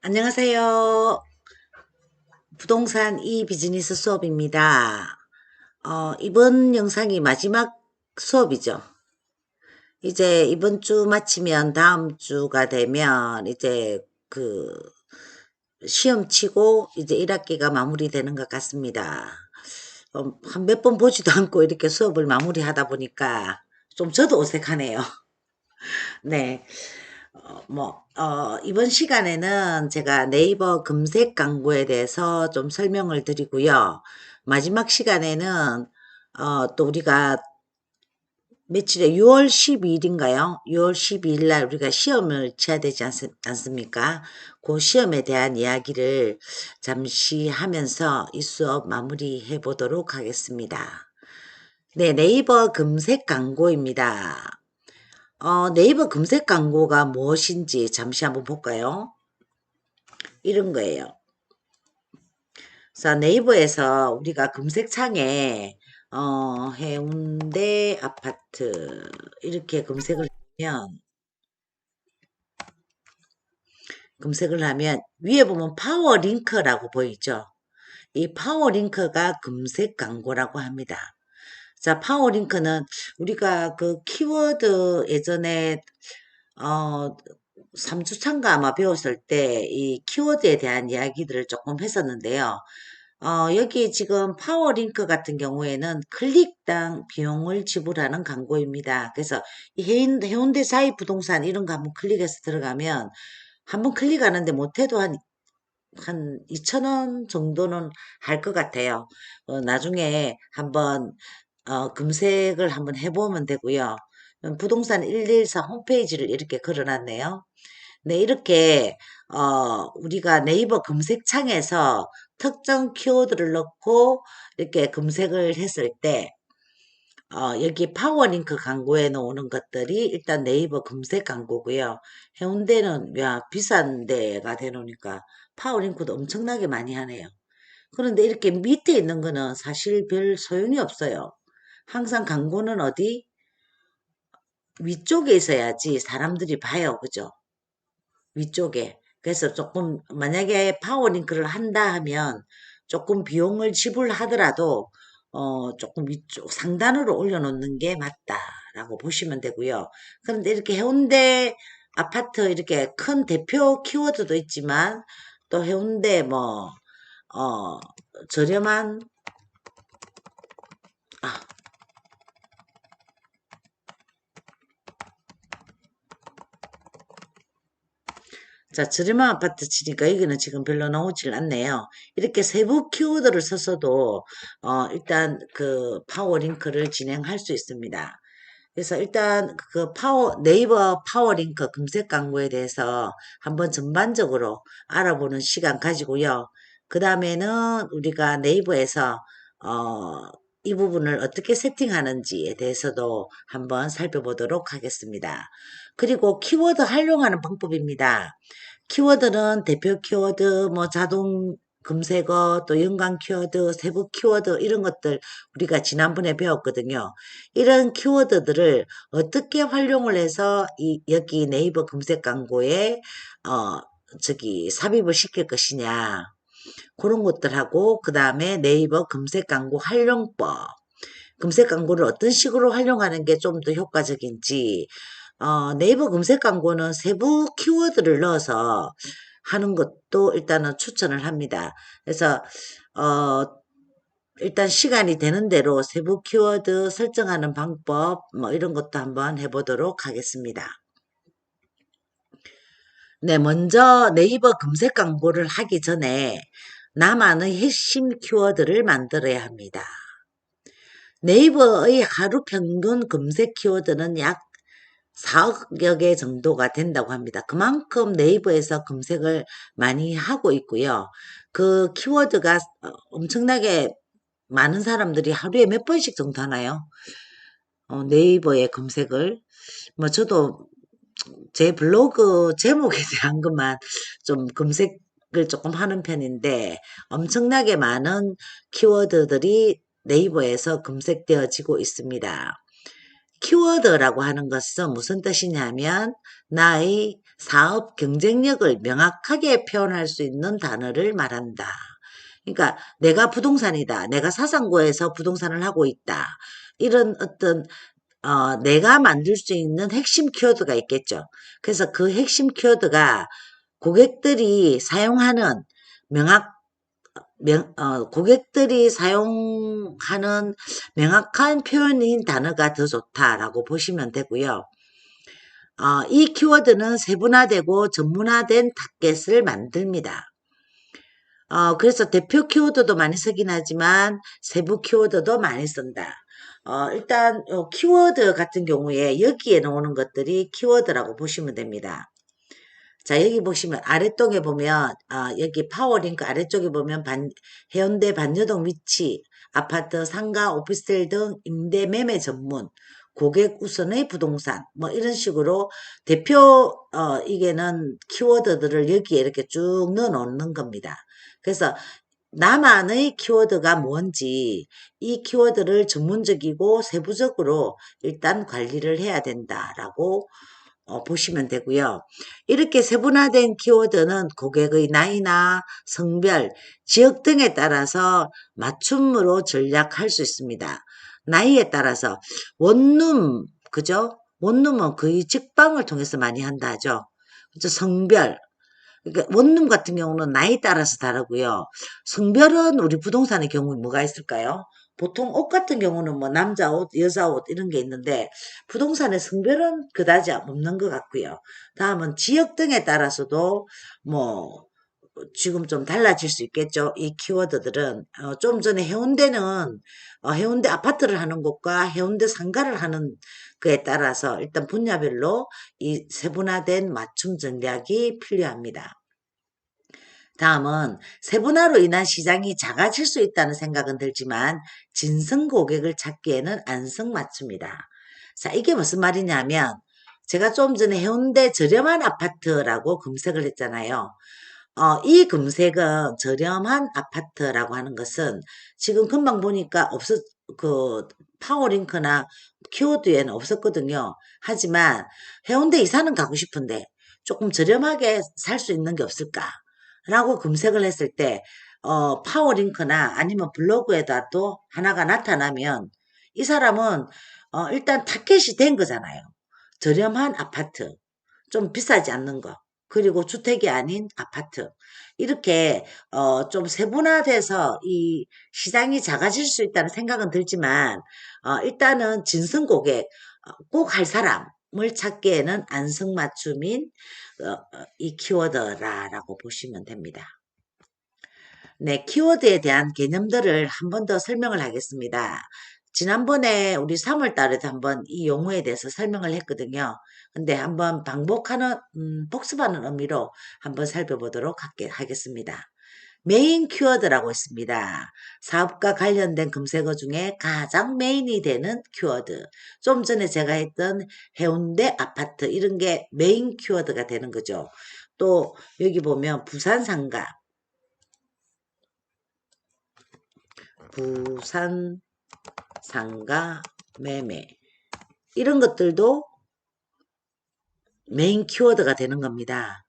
안녕하세요. 부동산 이 비즈니스 수업입니다. 이번 영상이 마지막 수업이죠. 이제 이번 주 마치면 다음 주가 되면 이제 그 시험 치고 이제 1학기가 마무리되는 것 같습니다. 한 몇 번 보지도 않고 이렇게 수업을 마무리하다 보니까 좀 저도 어색하네요. 네. 이번 시간에는 제가 네이버 검색 광고에 대해서 좀 설명을 드리고요. 마지막 시간에는, 또 우리가 며칠에 6월 12일인가요? 6월 12일 날 우리가 시험을 치야 되지 않습니까? 그 시험에 대한 이야기를 잠시 하면서 이 수업 마무리해 보도록 하겠습니다. 네, 네이버 검색 광고입니다. 네이버 검색 광고가 무엇인지 잠시 한번 볼까요? 이런 거예요. 그래서 네이버에서 우리가 검색창에 해운대 아파트 이렇게 검색을 하면 위에 보면 파워링크라고 보이죠? 이 파워링크가 검색 광고라고 합니다. 자, 파워링크는 우리가 그 키워드 예전에 어 3주차인가 아마 배웠을 때 이 키워드에 대한 이야기들을 조금 했었는데요. 여기 지금 파워링크 같은 경우에는 클릭당 비용을 지불하는 광고입니다. 그래서 이 해운대 사이부동산 이런 거 한번 클릭해서 들어가면 한번 클릭하는데 못해도 한 2,000원 정도는 할 것 같아요. 나중에 한번 검색을 한번 해보면 되고요. 부동산 114 홈페이지를 이렇게 걸어놨네요. 네, 이렇게 우리가 네이버 검색창에서 특정 키워드를 넣고 이렇게 검색을 했을 때 여기 파워링크 광고에 나오는 것들이 일단 네이버 검색 광고고요. 해운대는 야 비싼 데가 되노니까 파워링크도 엄청나게 많이 하네요. 그런데 이렇게 밑에 있는 거는 사실 별 소용이 없어요. 항상 광고는 어디? 위쪽에 있어야지 사람들이 봐요. 그죠? 위쪽에. 그래서 조금 만약에 파워링크를 한다 하면 조금 비용을 지불하더라도 조금 위쪽 상단으로 올려놓는 게 맞다라고 보시면 되고요. 그런데 이렇게 해운대 아파트 이렇게 큰 대표 키워드도 있지만 또 해운대 어, 저렴한 아, 자, 저렴한 아파트 치니까 여기는 지금 별로 나오질 않네요. 이렇게 세부 키워드를 써서도, 일단 그 파워링크를 진행할 수 있습니다. 그래서 일단 네이버 파워링크 검색 광고에 대해서 한번 전반적으로 알아보는 시간 가지고요. 그 다음에는 우리가 네이버에서, 이 부분을 어떻게 세팅하는지에 대해서도 한번 살펴보도록 하겠습니다. 그리고 키워드 활용하는 방법입니다. 키워드는 대표 키워드, 뭐 자동 검색어, 또 연관 키워드, 세부 키워드 이런 것들 우리가 지난번에 배웠거든요. 이런 키워드들을 어떻게 활용을 해서 여기 네이버 검색 광고에 어 삽입을 시킬 것이냐 그런 것들하고 그 다음에 네이버 검색 광고 활용법 검색 광고를 어떤 식으로 활용하는 게 좀 더 효과적인지 네이버 검색 광고는 세부 키워드를 넣어서 하는 것도 일단은 추천을 합니다. 그래서 어, 일단 시간이 되는 대로 세부 키워드 설정하는 방법 뭐 이런 것도 한번 해보도록 하겠습니다. 네, 먼저 네이버 검색 광고를 하기 전에 나만의 핵심 키워드를 만들어야 합니다. 네이버의 하루 평균 검색 키워드는 약 4억여 개 정도가 된다고 합니다. 그만큼 네이버에서 검색을 많이 하고 있고요. 그 키워드가 엄청나게 많은 사람들이 하루에 몇 번씩 정도 하나요? 네이버에 검색을. 뭐 저도 제 블로그 제목에 대한 것만 좀 검색을 조금 하는 편인데 엄청나게 많은 키워드들이 네이버에서 검색되어지고 있습니다. 키워드라고 하는 것은 무슨 뜻이냐면 나의 사업 경쟁력을 명확하게 표현할 수 있는 단어를 말한다. 그러니까 내가 부동산이다. 내가 사상고에서 부동산을 하고 있다. 이런 어떤 내가 만들 수 있는 핵심 키워드가 있겠죠. 그래서 그 핵심 키워드가 고객들이 사용하는 명확 고객들이 사용하는 명확한 표현인 단어가 더 좋다라고 보시면 되고요. 이 키워드는 세분화되고 전문화된 타겟을 만듭니다. 그래서 대표 키워드도 많이 쓰긴 하지만 세부 키워드도 많이 쓴다. 일단 키워드 같은 경우에 여기에 나오는 것들이 키워드라고 보시면 됩니다. 자, 여기 보시면 아래쪽에 보면 여기 파워링크 아래쪽에 보면 해운대 반여동 위치 아파트, 상가, 오피스텔 등 임대 매매 전문 고객 우선의 부동산 뭐 이런 식으로 대표 이게는 키워드들을 여기에 이렇게 쭉 넣어 놓는 겁니다. 그래서 나만의 키워드가 뭔지 이 키워드를 전문적이고 세부적으로 일단 관리를 해야 된다라고 보시면 되고요. 이렇게 세분화된 키워드는 고객의 나이나 성별, 지역 등에 따라서 맞춤으로 전략할 수 있습니다. 나이에 따라서 원룸, 그죠? 원룸은 거의 직방을 통해서 많이 한다 하죠. 그죠? 성별. 그러니까 원룸 같은 경우는 나이 따라서 다르고요. 성별은 우리 부동산의 경우에 뭐가 있을까요? 보통 옷 같은 경우는 뭐 남자 옷, 여자 옷 이런 게 있는데 부동산의 성별은 그다지 없는 것 같고요. 다음은 지역 등에 따라서도 뭐 지금 좀 달라질 수 있겠죠. 이 키워드들은 좀 전에 해운대는 해운대 아파트를 하는 곳과 해운대 상가를 하는 그에 따라서 일단 분야별로 이 세분화된 맞춤 전략이 필요합니다. 다음은 세분화로 인한 시장이 작아질 수 있다는 생각은 들지만 진성 고객을 찾기에는 안성맞춤이다. 자, 이게 무슨 말이냐면 제가 좀 전에 해운대 저렴한 아파트라고 검색을 했잖아요. 이 검색은 저렴한 아파트라고 하는 것은 지금 금방 보니까 파워링크나 키워드에는 없었거든요. 하지만 해운대 이사는 가고 싶은데 조금 저렴하게 살 수 있는 게 없을까? 라고 검색을 했을 때, 파워링크나 아니면 블로그에다도 하나가 나타나면 이 사람은, 일단 타겟이 된 거잖아요. 저렴한 아파트. 좀 비싸지 않는 거. 그리고 주택이 아닌 아파트. 이렇게, 좀 세분화돼서 이 시장이 작아질 수 있다는 생각은 들지만, 일단은 진성 고객, 꼭 할 사람을 찾기에는 안성맞춤인, 이 키워드라고 보시면 됩니다. 네, 키워드에 대한 개념들을 한 번 더 설명을 하겠습니다. 지난번에 우리 3월 달에도 한번 이 용어에 대해서 설명을 했거든요. 근데 한번 복습하는 의미로 한번 살펴보도록 하겠습니다. 메인 키워드라고 있습니다. 사업과 관련된 검색어 중에 가장 메인이 되는 키워드. 좀 전에 제가 했던 해운대 아파트 이런 게 메인 키워드가 되는 거죠. 또 여기 보면 부산 상가, 부산 상가 매매 이런 것들도 메인 키워드가 되는 겁니다.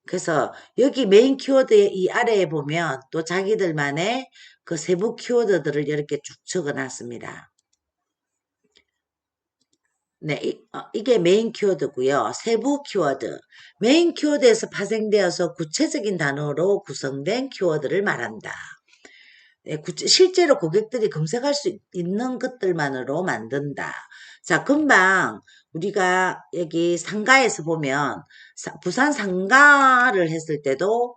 그래서 여기 메인 키워드의 이 아래에 보면 또 자기들만의 그 세부 키워드들을 이렇게 쭉 적어놨습니다. 네, 이게 메인 키워드고요. 세부 키워드. 메인 키워드에서 파생되어서 구체적인 단어로 구성된 키워드를 말한다. 네, 실제로 고객들이 검색할 수 있는 것들만으로 만든다. 자, 금방 우리가 여기 상가에서 보면 부산 상가를 했을 때도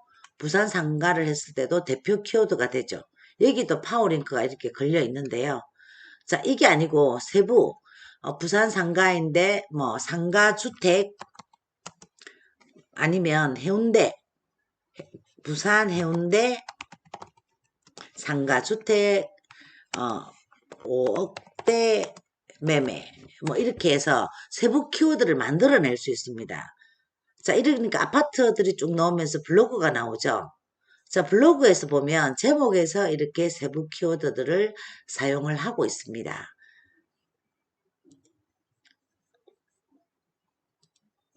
대표 키워드가 되죠. 여기도 파워링크가 이렇게 걸려 있는데요. 자, 이게 아니고 세부 부산 상가인데 뭐 상가 주택 아니면 해운대 부산 해운대 상가 주택 5억대 매매 뭐 이렇게 해서 세부 키워드를 만들어낼 수 있습니다. 자, 이러니까 아파트들이 쭉 나오면서 블로그가 나오죠. 자, 블로그에서 보면 제목에서 이렇게 세부 키워드들을 사용을 하고 있습니다.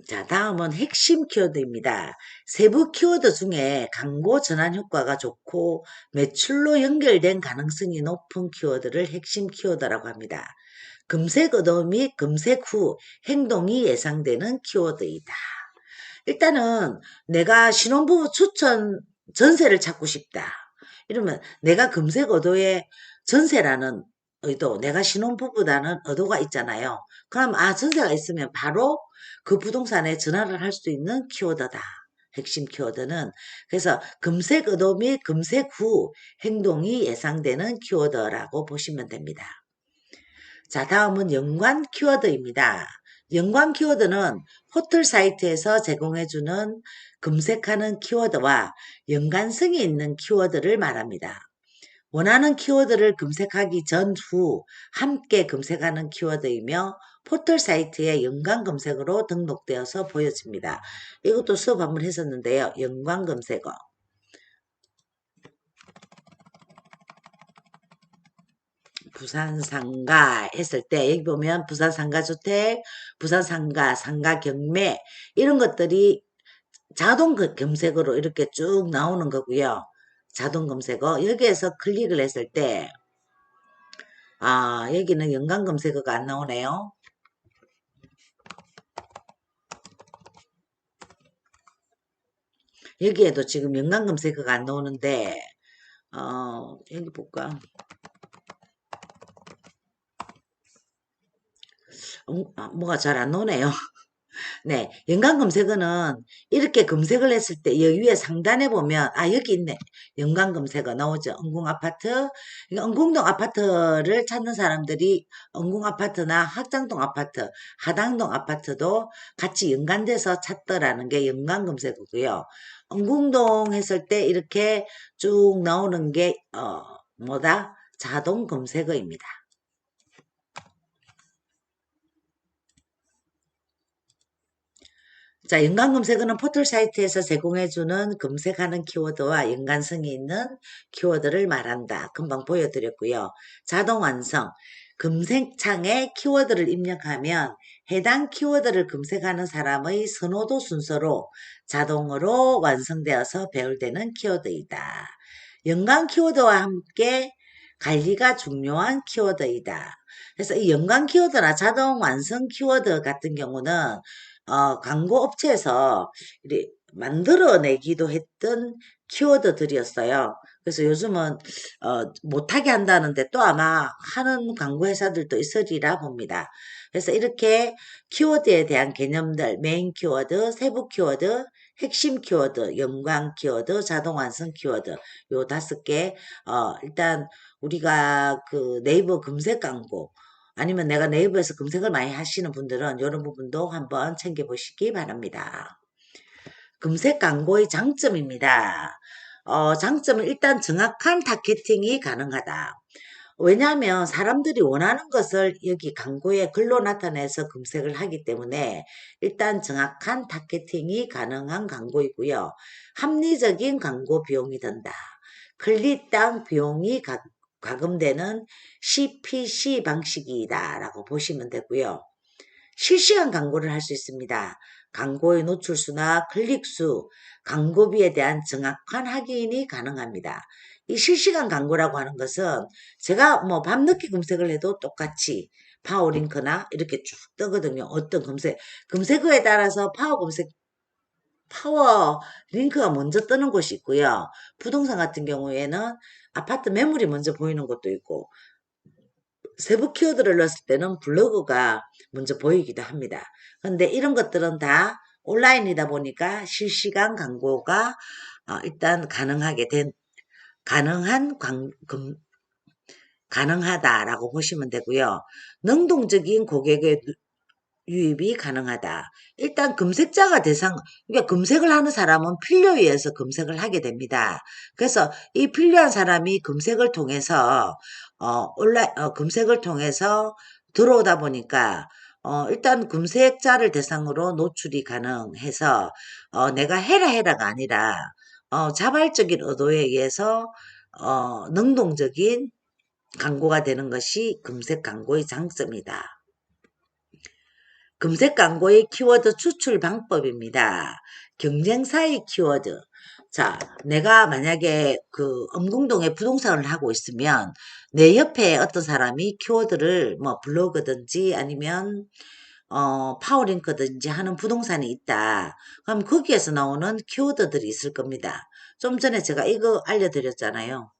자, 다음은 핵심 키워드입니다. 세부 키워드 중에 광고 전환 효과가 좋고 매출로 연결된 가능성이 높은 키워드를 핵심 키워드라고 합니다. 검색 의도 및 검색 후 행동이 예상되는 키워드이다. 일단은 내가 신혼부부 추천 전세를 찾고 싶다. 이러면 내가 검색 의도에 전세라는 의도, 내가 신혼부부라는 의도가 있잖아요. 그럼 전세가 있으면 바로 그 부동산에 전화를 할 수 있는 키워드다. 핵심 키워드는. 그래서 검색 의도 및 검색 후 행동이 예상되는 키워드라고 보시면 됩니다. 자, 다음은 연관 키워드입니다. 연관 키워드는 포털 사이트에서 제공해주는 검색하는 키워드와 연관성이 있는 키워드를 말합니다. 원하는 키워드를 검색하기 전후 함께 검색하는 키워드이며 포털 사이트에 연관 검색어로 등록되어서 보여집니다. 이것도 수업 한번 했었는데요. 연관 검색어. 부산상가 했을 때 여기 보면 부산상가주택, 부산상가, 상가경매 이런 것들이 자동 검색어로 이렇게 쭉 나오는 거고요. 자동 검색어 여기에서 클릭을 했을 때 여기는 연관 검색어가 안 나오네요. 여기에도 지금 연관 검색어가 안 나오는데 여기 볼까? 뭐가 잘 안 나오네요. 네, 연관 검색어는 이렇게 검색을 했을 때 여기 위에 상단에 보면 여기 있네. 연관 검색어 나오죠. 은궁아파트. 그러니까 은궁동 아파트를 찾는 사람들이 은궁아파트나 학장동 아파트, 하당동 아파트도 같이 연관돼서 찾더라는 게 연관 검색어고요. 은궁동 했을 때 이렇게 쭉 나오는 게 뭐다? 자동 검색어입니다. 자, 연관 검색어는 포털 사이트에서 제공해주는 검색하는 키워드와 연관성이 있는 키워드를 말한다. 금방 보여드렸고요. 자동 완성. 검색창에 키워드를 입력하면 해당 키워드를 검색하는 사람의 선호도 순서로 자동으로 완성되어서 배열되는 키워드이다. 연관 키워드와 함께 관리가 중요한 키워드이다. 그래서 이 연관 키워드나 자동 완성 키워드 같은 경우는 광고 업체에서 만들어내기도 했던 키워드들이었어요. 그래서 요즘은 못하게 한다는데 또 아마 하는 광고 회사들도 있으리라 봅니다. 그래서 이렇게 키워드에 대한 개념들, 메인 키워드, 세부 키워드, 핵심 키워드, 연관 키워드, 자동 완성 키워드 요 5개 일단 우리가 그 네이버 검색 광고 아니면 내가 네이버에서 검색을 많이 하시는 분들은 이런 부분도 한번 챙겨보시기 바랍니다. 검색 광고의 장점입니다. 장점은 일단 정확한 타겟팅이 가능하다. 왜냐하면 사람들이 원하는 것을 여기 광고에 글로 나타내서 검색을 하기 때문에 일단 정확한 타겟팅이 가능한 광고이고요. 합리적인 광고 비용이 든다. 클릭당 비용이 과금되는 CPC 방식이다라고 보시면 되고요. 실시간 광고를 할 수 있습니다. 광고의 노출수나 클릭수, 광고비에 대한 정확한 확인이 가능합니다. 이 실시간 광고라고 하는 것은 제가 뭐 밤늦게 검색을 해도 똑같이 파워링크나 이렇게 쭉 뜨거든요. 어떤 검색어에 따라서 파워 링크가 먼저 뜨는 곳이 있고요. 부동산 같은 경우에는 아파트 매물이 먼저 보이는 곳도 있고 세부 키워드를 넣었을 때는 블로그가 먼저 보이기도 합니다. 그런데 이런 것들은 다 온라인이다 보니까 실시간 광고가 일단 가능하다라고 보시면 되고요. 능동적인 고객의 유입이 가능하다. 일단 검색자가 그러니까 검색을 하는 사람은 필요에 의해서 검색을 하게 됩니다. 그래서 이 필요한 사람이 검색을 통해서, 검색을 통해서 들어오다 보니까, 일단 검색자를 대상으로 노출이 가능해서, 내가 해라가 아니라, 자발적인 의도에 의해서, 능동적인 광고가 되는 것이 검색 광고의 장점이다. 검색 광고의 키워드 추출 방법입니다. 경쟁사의 키워드. 자, 내가 만약에 그 엄궁동에 부동산을 하고 있으면 내 옆에 어떤 사람이 키워드를 뭐 블로그든지 아니면 파워링크든지 하는 부동산이 있다. 그럼 거기에서 나오는 키워드들이 있을 겁니다. 좀 전에 제가 이거 알려드렸잖아요.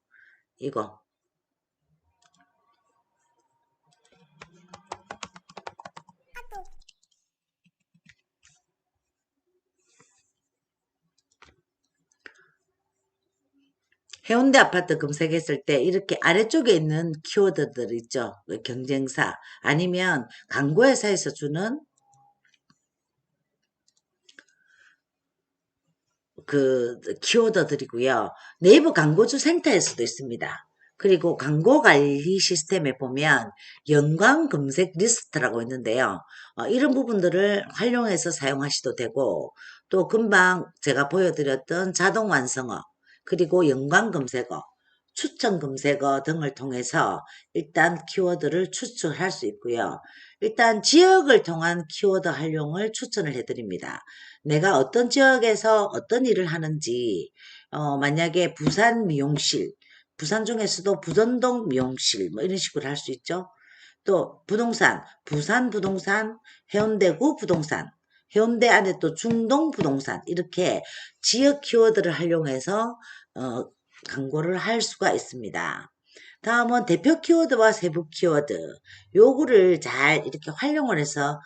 이거. 해운대 아파트 검색했을 때 이렇게 아래쪽에 있는 키워드들 있죠. 그 경쟁사 아니면 광고회사에서 주는 그 키워드들이고요. 네이버 광고주 센터에서도 있습니다. 그리고 광고 관리 시스템에 보면 연관 검색 리스트라고 있는데요. 이런 부분들을 활용해서 사용하셔도 되고 또 금방 제가 보여드렸던 자동 완성어 그리고 연관 검색어 추천 검색어 등을 통해서 일단 키워드를 추출할 수 있고요. 일단 지역을 통한 키워드 활용을 추천을 해드립니다. 내가 어떤 지역에서 어떤 일을 하는지, 만약에 부산 미용실, 부산 중에서도 부전동 미용실, 뭐 이런 식으로 할 수 있죠. 또 부동산, 부산 부동산, 해운대구 부동산, 해운대 안에 또 중동 부동산, 이렇게 지역 키워드를 활용해서, 광고를 할 수가 있습니다. 다음은 대표 키워드와 세부 키워드. 요거를 잘 이렇게 활용을 해서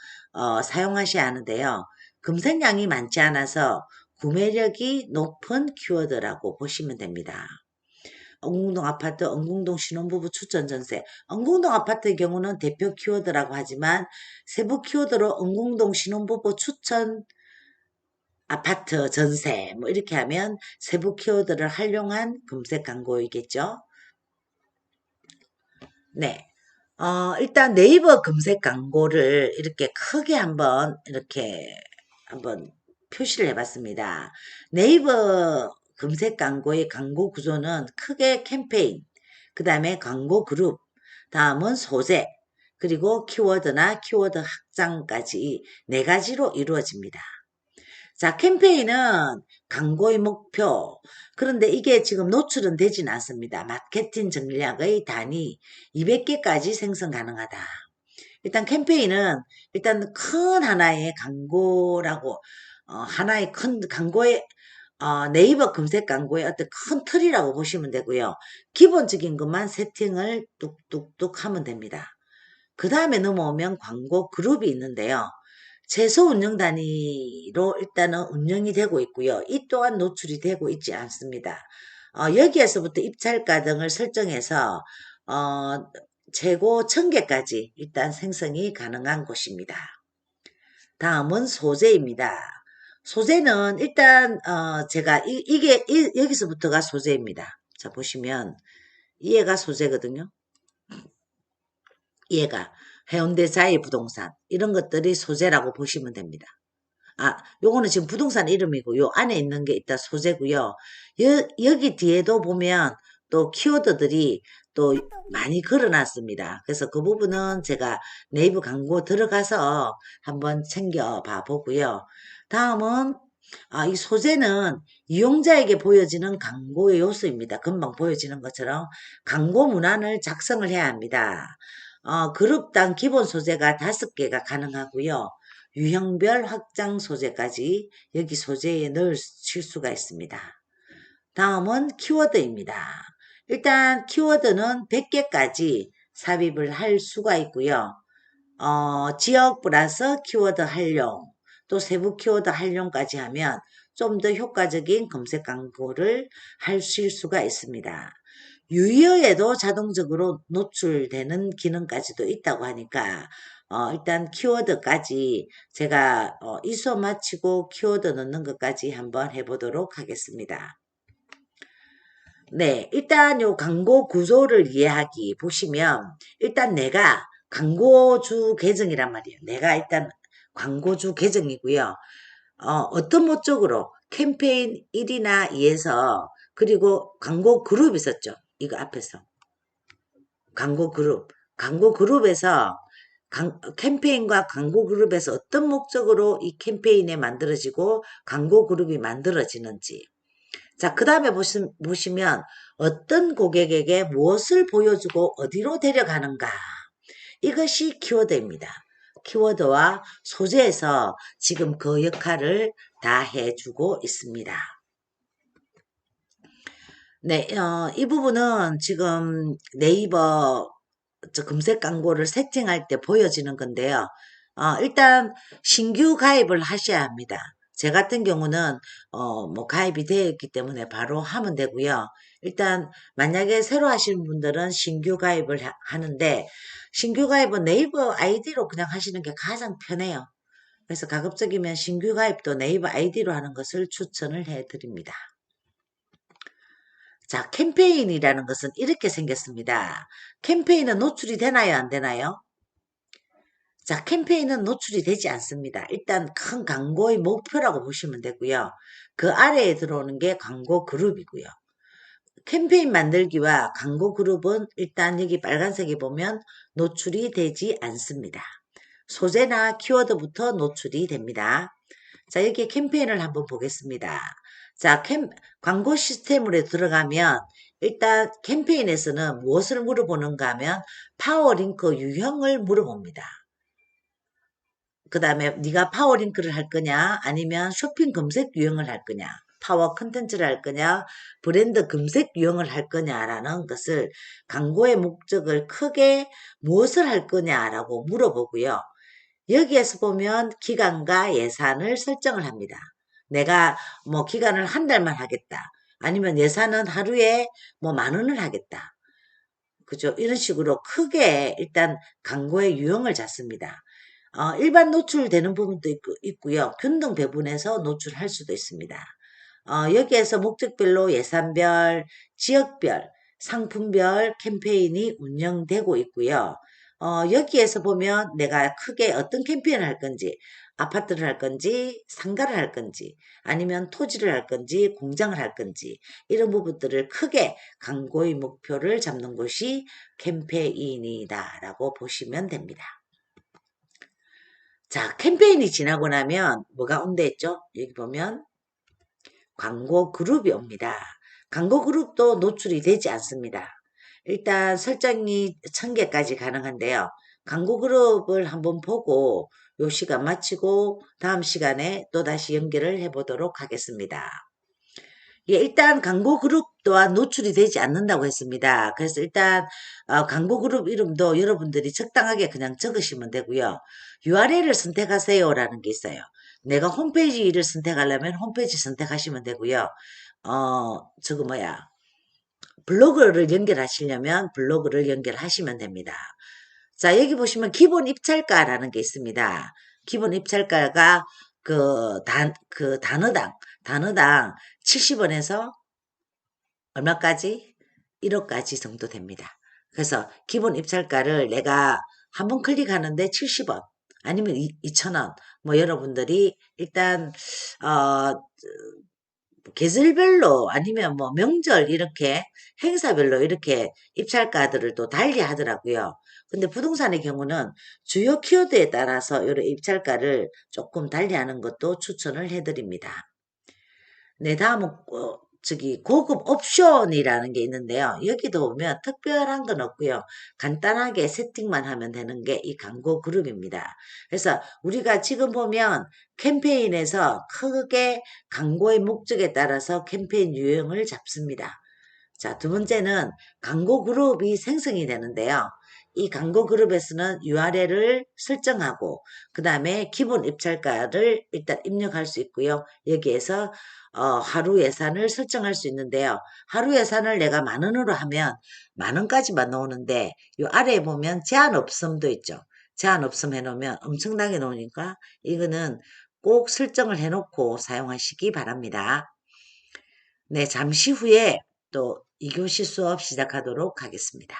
사용하셔야 하는데요. 검색량이 많지 않아서 구매력이 높은 키워드라고 보시면 됩니다. 엉궁동 아파트, 엉궁동 신혼부부 추천 전세. 엉궁동 아파트의 경우는 대표 키워드라고 하지만 세부 키워드로 엉궁동 신혼부부 추천 아파트 전세 뭐 이렇게 하면 세부 키워드를 활용한 검색 광고이겠죠. 네. 일단 네이버 검색 광고를 이렇게 크게 한번 표시를 해봤습니다. 네이버 검색 광고의 광고 구조는 크게 캠페인, 그 다음에 광고 그룹, 다음은 소재, 그리고 키워드나 키워드 확장까지 네 가지로 이루어집니다. 자, 캠페인은 광고의 목표. 그런데 이게 지금 노출은 되진 않습니다. 마케팅 전략의 단위 200개까지 생성 가능하다. 일단 캠페인은 일단 큰 하나의 광고라고, 하나의 큰 광고의, 네이버 검색 광고의 어떤 큰 틀이라고 보시면 되고요. 기본적인 것만 세팅을 뚝뚝뚝 하면 됩니다. 그 다음에 넘어오면 광고 그룹이 있는데요. 최소 운영 단위로 일단은 운영이 되고 있고요. 이 또한 노출이 되고 있지 않습니다. 여기에서부터 입찰가 등을 설정해서 최고 1000개까지 일단 생성이 가능한 곳입니다. 다음은 소재입니다. 소재는 일단 제가 여기서부터가 소재입니다. 자, 보시면 이해가 소재거든요. 얘가 해운대 자이부동산 이런 것들이 소재라고 보시면 됩니다. 요거는 지금 부동산 이름이고 요 안에 있는 게 일단 소재고요. 여기 뒤에도 보면 또 키워드들이 또 많이 걸어놨습니다. 그래서 그 부분은 제가 네이버 광고 들어가서 한번 챙겨봐 보고요. 다음은 이 소재는 이용자에게 보여지는 광고의 요소입니다. 금방 보여지는 것처럼 광고 문안을 작성을 해야 합니다. 그룹당 기본 소재가 5개가 가능하고요. 유형별 확장 소재까지 여기 소재에 넣으실 수가 있습니다. 다음은 키워드입니다. 일단 키워드는 100개까지 삽입을 할 수가 있고요. 지역 플러스 키워드 활용, 또 세부 키워드 활용까지 하면 좀 더 효과적인 검색 광고를 하실 수가 있습니다. 유효에도 자동적으로 노출되는 기능까지도 있다고 하니까 일단 키워드까지 제가 ISO 마치고 키워드 넣는 것까지 한번 해보도록 하겠습니다. 네, 일단 요 광고 구조를 이해하기 보시면 일단 내가 광고주 계정이란 말이에요. 내가 일단 광고주 계정이고요. 어떤 목적으로 캠페인 1이나 2에서 그리고 광고 그룹 있었죠. 이거 앞에서 광고 그룹에서 캠페인과 광고 그룹에서 어떤 목적으로 이 캠페인에 만들어지고 광고 그룹이 만들어지는지. 자, 그 다음에 보시면 어떤 고객에게 무엇을 보여주고 어디로 데려가는가. 이것이 키워드입니다. 키워드와 소재에서 지금 그 역할을 다 해주고 있습니다. 네, 이 부분은 지금 네이버 검색 광고를 세팅할 때 보여지는 건데요. 일단 신규 가입을 하셔야 합니다. 제 같은 경우는 뭐 가입이 되어 있기 때문에 바로 하면 되고요. 일단 만약에 새로 하시는 분들은 신규 가입을 하는데 신규 가입은 네이버 아이디로 그냥 하시는 게 가장 편해요. 그래서 가급적이면 신규 가입도 네이버 아이디로 하는 것을 추천을 해드립니다. 자, 캠페인이라는 것은 이렇게 생겼습니다. 캠페인은 노출이 되나요? 안 되나요? 자, 캠페인은 노출이 되지 않습니다. 일단 큰 광고의 목표라고 보시면 되고요. 그 아래에 들어오는 게 광고 그룹이고요. 캠페인 만들기와 광고 그룹은 일단 여기 빨간색에 보면 노출이 되지 않습니다. 소재나 키워드부터 노출이 됩니다. 자, 여기 캠페인을 한번 보겠습니다. 자, 광고 시스템으로 들어가면 일단 캠페인에서는 무엇을 물어보는가 하면 파워링크 유형을 물어봅니다. 그 다음에 네가 파워링크를 할 거냐 아니면 쇼핑 검색 유형을 할 거냐 파워 컨텐츠를 할 거냐 브랜드 검색 유형을 할 거냐라는 것을 광고의 목적을 크게 무엇을 할 거냐라고 물어보고요. 여기에서 보면 기간과 예산을 설정을 합니다. 내가 뭐 기간을 한 달만 하겠다. 아니면 예산은 하루에 뭐 10,000원을 하겠다. 그죠? 이런 식으로 크게 일단 광고의 유형을 잡습니다. 일반 노출되는 부분도 있고요. 균등 배분해서 노출할 수도 있습니다. 여기에서 목적별로 예산별, 지역별, 상품별 캠페인이 운영되고 있고요. 여기에서 보면 내가 크게 어떤 캠페인을 할 건지, 아파트를 할 건지, 상가를 할 건지, 아니면 토지를 할 건지, 공장을 할 건지, 이런 부분들을 크게 광고의 목표를 잡는 것이 캠페인이다라고 보시면 됩니다. 자, 캠페인이 지나고 나면 뭐가 온다 했죠? 여기 보면 광고 그룹이 옵니다. 광고 그룹도 노출이 되지 않습니다. 일단 설정이 1000개까지 가능한데요. 광고 그룹을 한번 보고 요 시간 마치고 다음 시간에 또다시 연결을 해보도록 하겠습니다. 예, 일단 광고 그룹 또한 노출이 되지 않는다고 했습니다. 그래서 일단 광고 그룹 이름도 여러분들이 적당하게 그냥 적으시면 되고요. URL을 선택하세요라는 게 있어요. 내가 홈페이지를 선택하려면 홈페이지 선택하시면 되고요. 저거 뭐야. 블로그를 연결하시려면 블로그를 연결하시면 됩니다. 자, 여기 보시면 기본 입찰가라는 게 있습니다. 기본 입찰가가 그 단어당 70원에서 얼마까지? 1억까지 정도 됩니다. 그래서 기본 입찰가를 내가 한번 클릭하는데 70원 아니면 2,000원 뭐 여러분들이 일단 계절별로 아니면 뭐 명절 이렇게 행사별로 이렇게 입찰가들을 또 달리 하더라고요. 근데 부동산의 경우는 주요 키워드에 따라서 이런 입찰가를 조금 달리 하는 것도 추천을 해드립니다. 네, 다음은 고급 옵션이라는 게 있는데요. 여기도 보면 특별한 건 없고요. 간단하게 세팅만 하면 되는 게 이 광고 그룹입니다. 그래서 우리가 지금 보면 캠페인에서 크게 광고의 목적에 따라서 캠페인 유형을 잡습니다. 자, 두 번째는 광고 그룹이 생성이 되는데요. 이 광고 그룹에서는 URL을 설정하고 그 다음에 기본 입찰가를 일단 입력할 수 있고요. 여기에서 하루 예산을 설정할 수 있는데요. 하루 예산을 내가 10,000원으로 하면 10,000원까지만 나오는데 이 아래에 보면 제한 없음도 있죠. 제한 없음 해놓으면 엄청나게 나오니까 이거는 꼭 설정을 해놓고 사용하시기 바랍니다. 네, 잠시 후에 또 2교시 수업 시작하도록 하겠습니다.